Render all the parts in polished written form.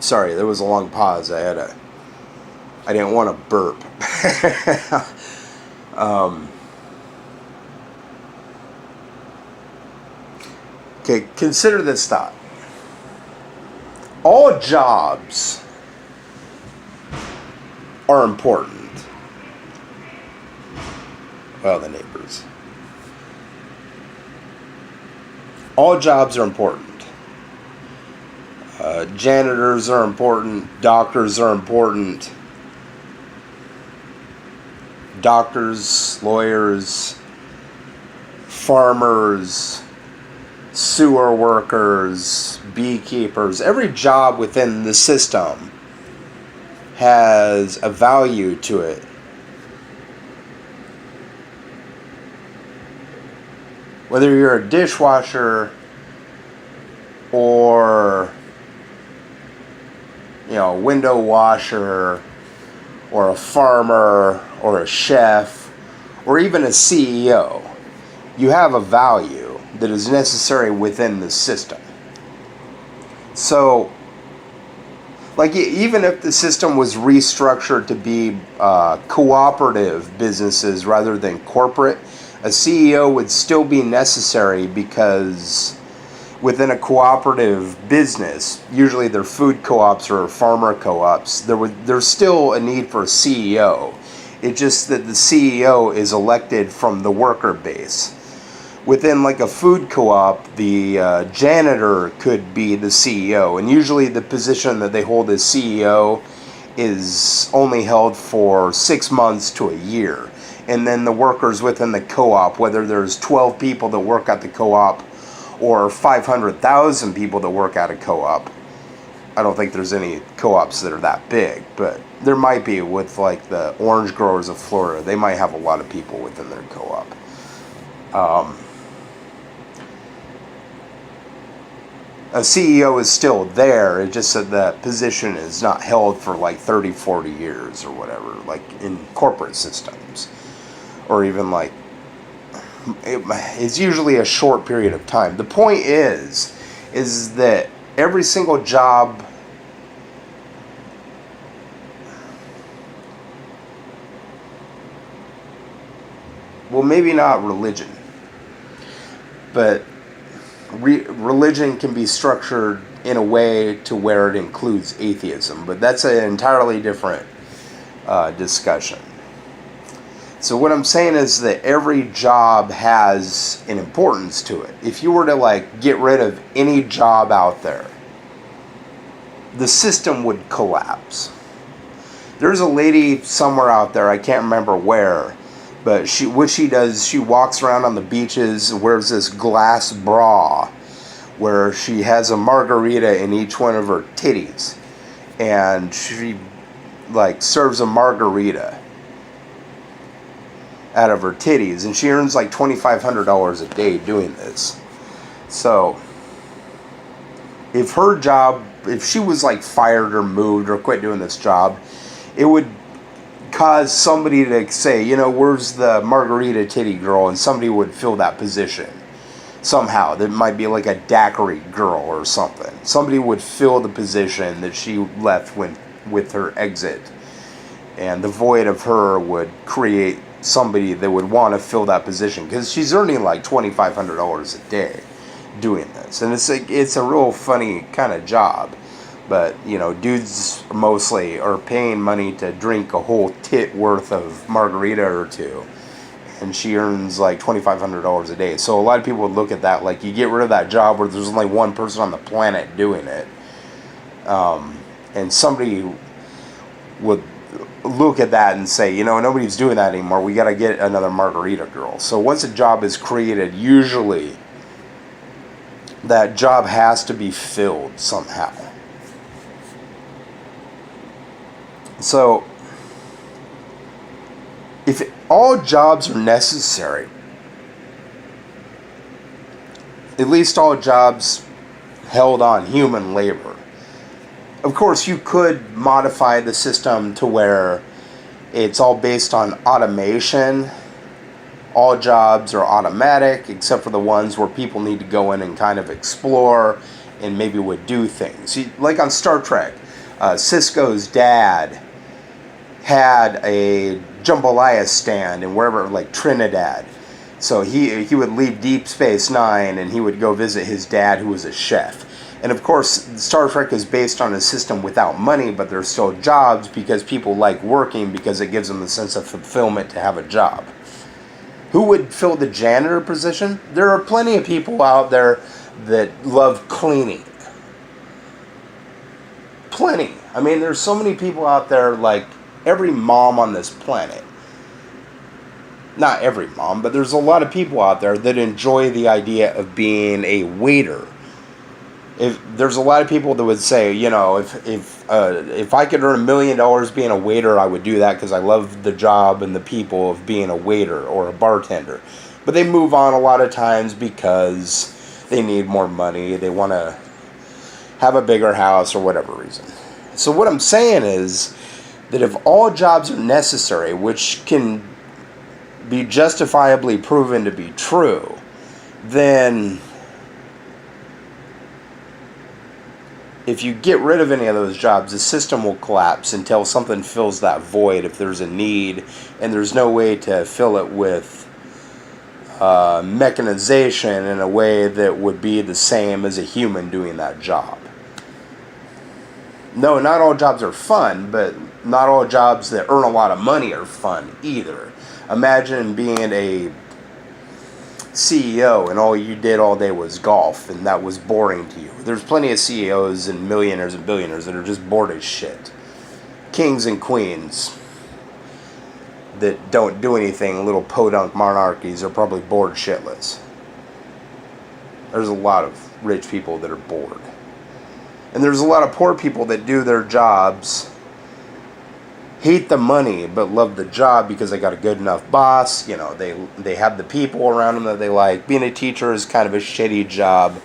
Sorry, there was a long pause. I didn't want to burp. Okay, consider this thought. All jobs are important. Well, the neighbors. All jobs are important. Janitors are important. Doctors are important. Doctors, lawyers, farmers, sewer workers, beekeepers. Every job within the system has a value to it. Whether you're a dishwasher or, a window washer or a farmer or a chef or even a CEO, you have a value that is necessary within the system. So, even if the system was restructured to be cooperative businesses rather than corporate, a CEO would still be necessary, because within a cooperative business, usually they're food co-ops or farmer co-ops, there's still a need for a CEO. It's just that the CEO is elected from the worker base. Within a food co-op, the janitor could be the CEO, and usually the position that they hold as CEO is only held for 6 months to a year. And then the workers within the co-op, whether there's 12 people that work at the co-op or 500,000 people that work at a co-op. I don't think there's any co-ops that are that big, but there might be with the orange growers of Florida. They might have a lot of people within their co-op. A CEO is still there. It just that that position is not held for 30, 40 years or whatever, in corporate systems. Or even it's usually a short period of time. The point is that every single job maybe not religion, but religion can be structured in a way to where it includes atheism, but that's an entirely different discussion. So what I'm saying is that every job has an importance to it. If you were to get rid of any job out there, the system would collapse. There's a lady somewhere out there, I can't remember where, but what she does, she walks around on the beaches, wears this glass bra where she has a margarita in each one of her titties, and she serves a margarita out of her titties, and she earns $2,500 a day doing this. So if she was fired or moved or quit doing this job, it would cause somebody to say, where's the margarita titty girl, and somebody would fill that position somehow. There might be a daiquiri girl or something. Somebody would fill the position that she left with her exit, and the void of her would create somebody that would want to fill that position, because she's earning $2,500 a day doing this, and it's a real funny kind of job. But dudes mostly are paying money to drink a whole tit worth of margarita or two, and she earns $2,500 a day. So a lot of people would look at that you get rid of that job where there's only one person on the planet doing it, and somebody would look at that and say, nobody's doing that anymore. We got to get another margarita girl. So once a job is created, usually that job has to be filled somehow. So if all jobs are necessary, at least all jobs held on human labor. Of course, you could modify the system to where it's all based on automation. All jobs are automatic, except for the ones where people need to go in and kind of explore and maybe would do things. Like on Star Trek, Cisco's dad had a jambalaya stand in wherever, like Trinidad. So he would leave Deep Space Nine and he would go visit his dad, who was a chef. And of course, Star Trek is based on a system without money, but there's still jobs because people like working because it gives them a sense of fulfillment to have a job. Who would fill the janitor position? There are plenty of people out there that love cleaning. Plenty. I mean, there's so many people out there, like every mom on this planet. Not every mom, but there's a lot of people out there that enjoy the idea of being a waiter. If there's a lot of people that would say, you know, if I could earn $1 million being a waiter, I would do that because I love the job and the people of being a waiter or a bartender. But they move on a lot of times because they need more money. They want to have a bigger house or whatever reason. So what I'm saying is that if all jobs are necessary, which can be justifiably proven to be true, then if you get rid of any of those jobs, the system will collapse until something fills that void if there's a need, and there's no way to fill it with mechanization in a way that would be the same as a human doing that job. No, not all jobs are fun, but not all jobs that earn a lot of money are fun either. Imagine being a CEO and all you did all day was golf and that was boring to you. There's plenty of CEOs and millionaires and billionaires that are just bored as shit. Kings and queens that don't do anything, little podunk monarchies, are probably bored shitless. There's a lot of rich people that are bored. And there's a lot of poor people that do their jobs, hate the money, but love the job because they got a good enough boss. You know, they have the people around them that they like. Being a teacher is kind of a shitty job.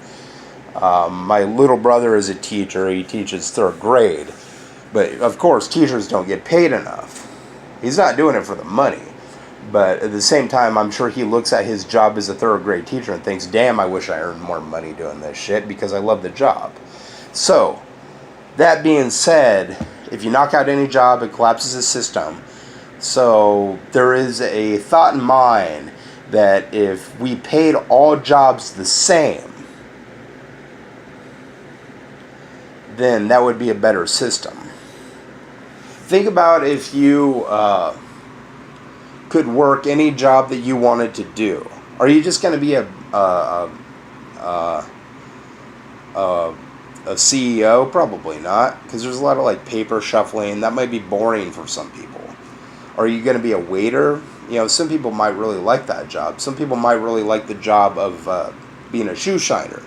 My little brother is a teacher. He teaches 3rd grade. But, of course, teachers don't get paid enough. He's not doing it for the money. But at the same time, I'm sure he looks at his job as a 3rd grade teacher and thinks, damn, I wish I earned more money doing this shit because I love the job. So, that being said, if you knock out any job, it collapses the system. So there is a thought in mind that if we paid all jobs the same, then that would be a better system. Think about if you could work any job that you wanted to do. Are you just going to be a CEO? Probably not, because there's a lot of like paper shuffling. That might be boring for some people. Are you going to be a waiter? You know, some people might really like that job. Some people might really like the job of being a shoe shiner.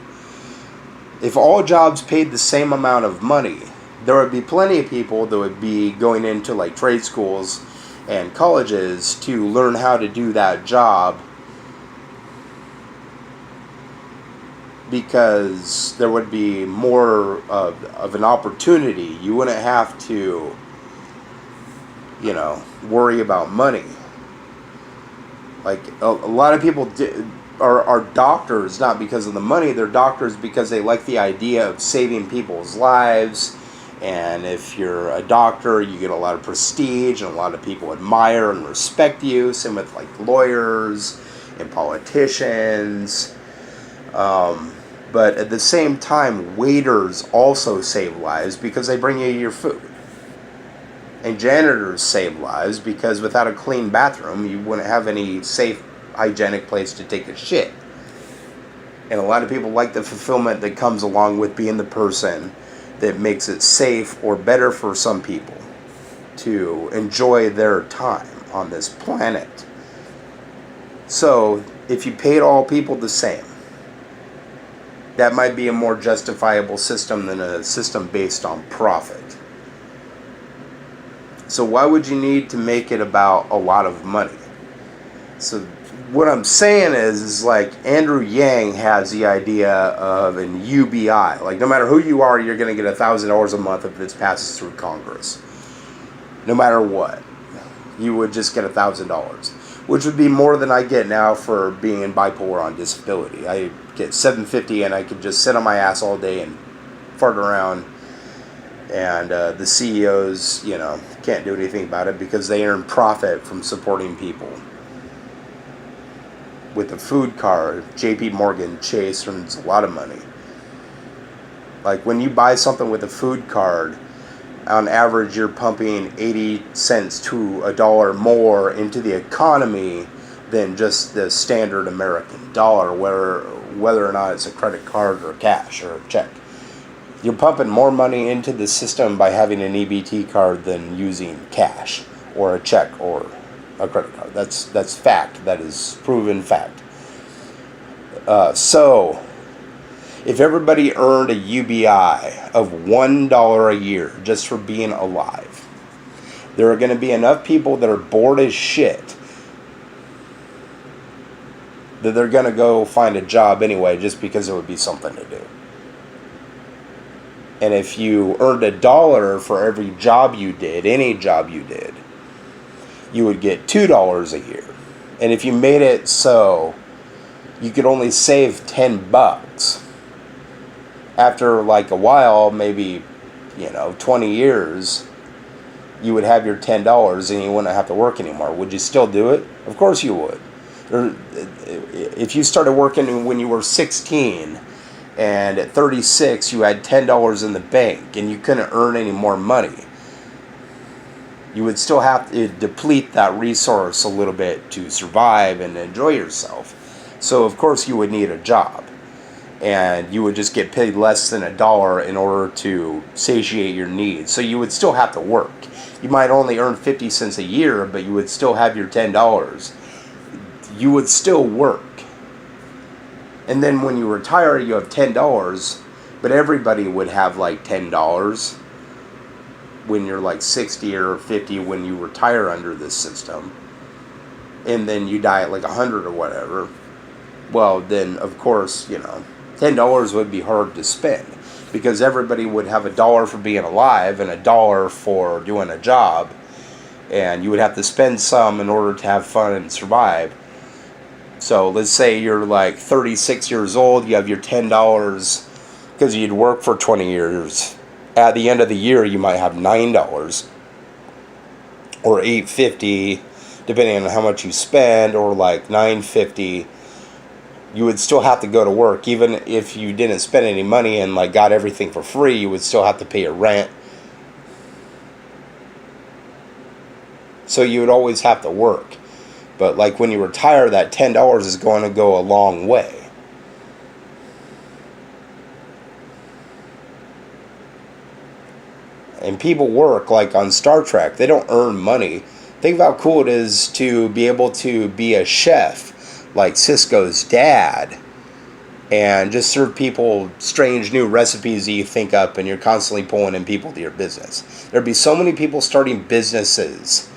If all jobs paid the same amount of money, there would be plenty of people that would be going into like trade schools and colleges to learn how to do that job, because there would be more of an opportunity. You wouldn't have to, you know, worry about money. Like a lot of people are doctors not because of the money. They're doctors because they like the idea of saving people's lives. And if you're a doctor, you get a lot of prestige and a lot of people admire and respect you. Same with like lawyers and politicians. But at the same time, waiters also save lives because they bring you your food. And janitors save lives because without a clean bathroom, you wouldn't have any safe, hygienic place to take a shit. And a lot of people like the fulfillment that comes along with being the person that makes it safe or better for some people to enjoy their time on this planet. So, if you paid all people the same, that might be a more justifiable system than a system based on profit. So why would you need to make it about a lot of money? So what I'm saying is like Andrew Yang has the idea of an UBI. Like no matter who you are, you're going to get $1,000 a month if this passes through Congress. No matter what. You would just get $1,000. Which would be more than I get now for being bipolar on disability. I get $750 and I could just sit on my ass all day and fart around And the CEOs, can't do anything about it because they earn profit from supporting people. With a food card, JP Morgan Chase earns a lot of money. Like when you buy something with a food card, on average you're pumping 80 cents to $1 more into the economy than just the standard American dollar, whether or not it's a credit card or cash or a check. You're pumping more money into the system by having an EBT card than using cash or a check or a credit card. That's fact. That is proven fact. So, if everybody earned a UBI of $1 a year just for being alive, there are going to be enough people that are bored as shit that they're going to go find a job anyway just because it would be something to do. And if you earned $1 for every job you did, any job you did, you would get $2 a year. And if you made it so you could only save $10, after like a while, maybe 20 years, you would have your $10 and you wouldn't have to work anymore. Would you still do it? Of course you would. If you started working when you were 16 and at 36 you had $10 in the bank and you couldn't earn any more money, you would still have to deplete that resource a little bit to survive and enjoy yourself. So of course you would need a job, and you would just get paid less than $1 in order to satiate your needs. So you would still have to work. You might only earn 50 cents a year, but you would still have your $10. You would still work. And then when you retire, you have $10, but everybody would have like $10 when you're like 60 or 50 when you retire under this system. And then you die at like 100 or whatever. Well, then of course, $10 would be hard to spend because everybody would have $1 for being alive and $1 for doing a job, and you would have to spend some in order to have fun and survive. So let's say you're like 36 years old, you have your $10 because you'd work for 20 years. At the end of the year, you might have $9 or $8.50, depending on how much you spend, or like $9.50. You would still have to go to work. Even if you didn't spend any money and like got everything for free, you would still have to pay your rent. So you would always have to work. But like when you retire, that $10 is going to go a long way. And people work like on Star Trek. They don't earn money. Think of how cool it is to be able to be a chef like Cisco's dad and just serve people strange new recipes that you think up, and you're constantly pulling in people to your business. There'd be so many people starting businesses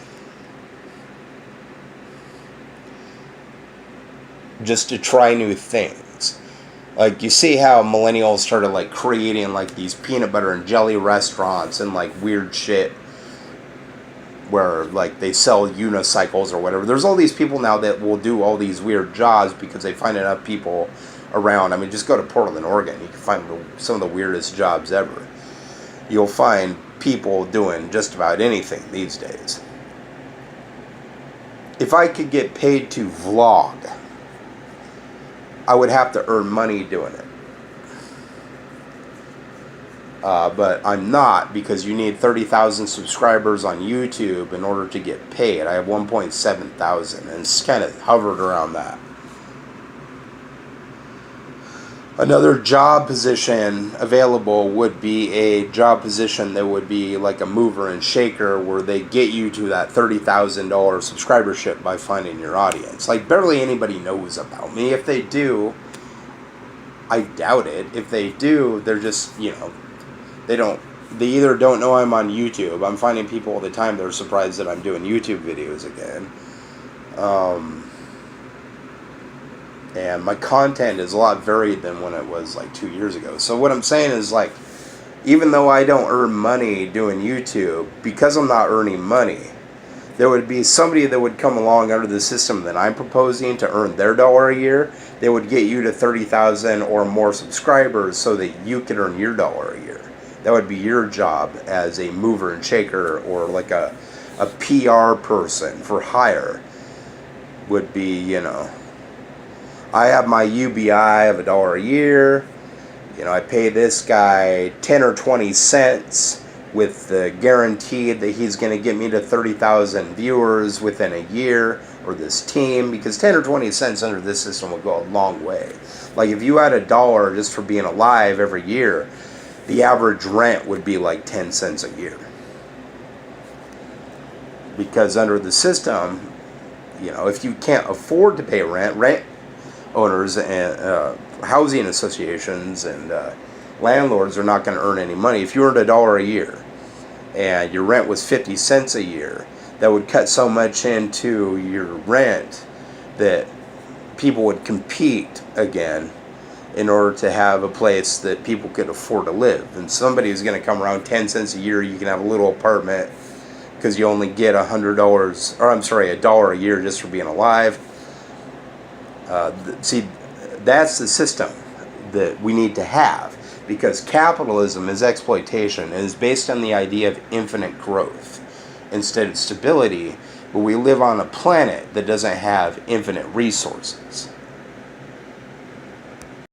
just to try new things. Like you see how millennials started like creating like these peanut butter and jelly restaurants and like weird shit where like they sell unicycles or whatever. There's all these people now that will do all these weird jobs because they find enough people around. I mean, just go to Portland, Oregon. You can find some of the weirdest jobs ever. You'll find people doing just about anything these days. If I could get paid to vlog, I would have to earn money doing it. But I'm not, because you need 30,000 subscribers on YouTube in order to get paid. I have 1.7 thousand, and it's kind of hovered around that. Another job position available would be a job position that would be like a mover and shaker, where they get you to that $30,000 subscribership by finding your audience. Like barely anybody knows about me. If they do, I doubt it. If they do, they're just, they either don't know I'm on YouTube. I'm finding people all the time that are surprised that I'm doing YouTube videos again. And my content is a lot varied than when it was like 2 years ago. So what I'm saying is, like, even though I don't earn money doing YouTube, because I'm not earning money, there would be somebody that would come along under the system that I'm proposing to earn their $1 a year. They would get you to 30,000 or more subscribers so that you could earn your $1 a year. That would be your job as a mover and shaker, or like a PR person for hire. Would be, you know, I have my UBI of $1 a year. You know, I pay this guy 10 or 20 cents with the guarantee that he's going to get me to 30,000 viewers within a year, or this team, because 10 or 20 cents under this system would go a long way. Like if you had $1 just for being alive every year, the average rent would be like 10 cents a year. Because under the system, you know, if you can't afford to pay rent owners and housing associations and landlords are not going to earn any money. If you earned $1 a year and your rent was 50 cents a year, that would cut so much into your rent that people would compete again in order to have a place that people could afford to live. And somebody is going to come around 10 cents a year, you can have a little apartment because you only get $100, or I'm sorry, $1 a year just for being alive. See, that's the system that we need to have, because capitalism is exploitation and is based on the idea of infinite growth instead of stability. But we live on a planet that doesn't have infinite resources.